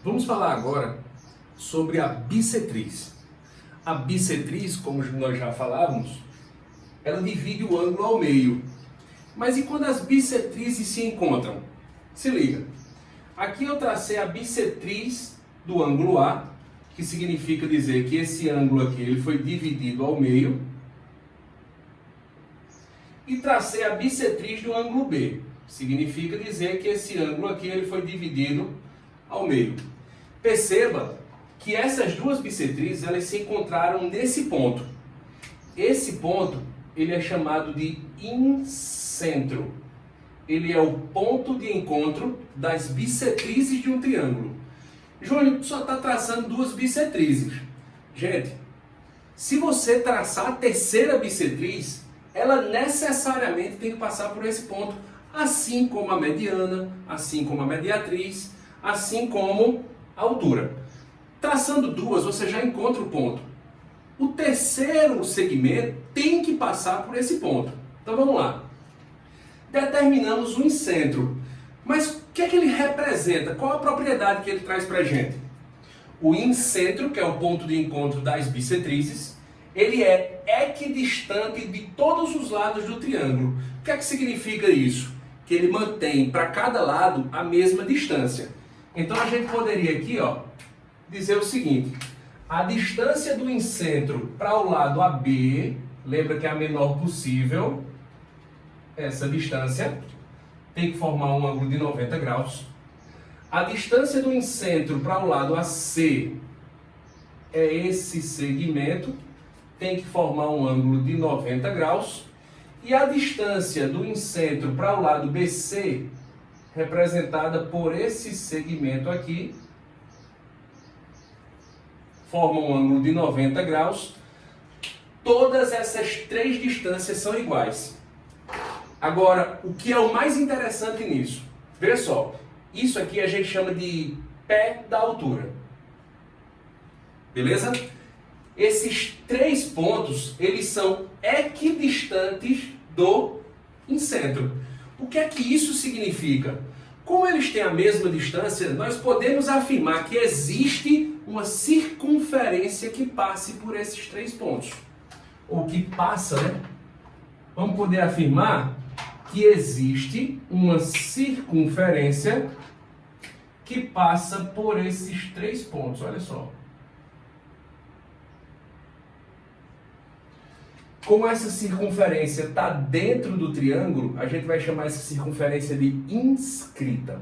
Vamos falar agora sobre a bissetriz. A bissetriz, como nós já falávamos, ela divide o ângulo ao meio. Mas e quando as bissetrizes se encontram? Se liga. Aqui eu tracei a bissetriz do ângulo A, que significa dizer que esse ângulo aqui ele foi dividido ao meio. E tracei a bissetriz do ângulo B. Significa dizer que esse ângulo aqui ele foi dividido ao meio. Perceba que essas duas bissetrizes elas se encontraram nesse ponto. Esse ponto ele é chamado de incentro. Ele é o ponto de encontro das bissetrizes de um triângulo. Júnior só está traçando duas bissetrizes. Gente, se você traçar a terceira bissetriz, ela necessariamente tem que passar por esse ponto, assim como a mediana, assim como a mediatriz, assim como a altura. Traçando duas, você já encontra o ponto. O terceiro segmento tem que passar por esse ponto. Então vamos lá. Determinamos o incentro. Mas o que é que ele representa? Qual a propriedade que ele traz para a gente? O incentro, que é o ponto de encontro das bissetrizes, ele é equidistante de todos os lados do triângulo. O que é que significa isso? Que ele mantém para cada lado a mesma distância. Então a gente poderia aqui, dizer o seguinte: a distância do incentro para o lado AB, lembra que é a menor possível, essa distância tem que formar um ângulo de 90 graus. A distância do incentro para o lado AC é esse segmento, tem que formar um ângulo de 90 graus. E a distância do incentro para o lado BC, representada por esse segmento aqui, forma um ângulo de 90 graus. Todas essas três distâncias são iguais. Agora, o que é o mais interessante nisso? Veja só, isso aqui a gente chama de pé da altura. Beleza? Esses três pontos, eles são equidistantes do incentro. O que é que isso significa? Como eles têm a mesma distância, nós podemos afirmar que existe uma circunferência que passe por esses três pontos. Ou que passa, né? Vamos poder afirmar que existe uma circunferência que passa por esses três pontos. Olha só. Como essa circunferência está dentro do triângulo, a gente vai chamar essa circunferência de inscrita.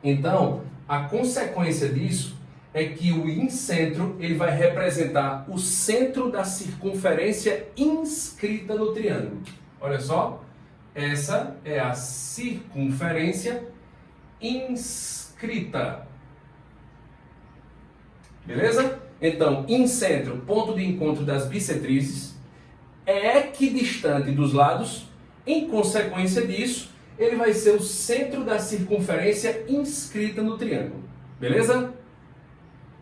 Então, a consequência disso é que o incentro ele vai representar o centro da circunferência inscrita no triângulo. Olha só, essa é a circunferência inscrita. Beleza? Então, incentro, ponto de encontro das bissetrizes, é equidistante dos lados. Em consequência disso, ele vai ser o centro da circunferência inscrita no triângulo. Beleza?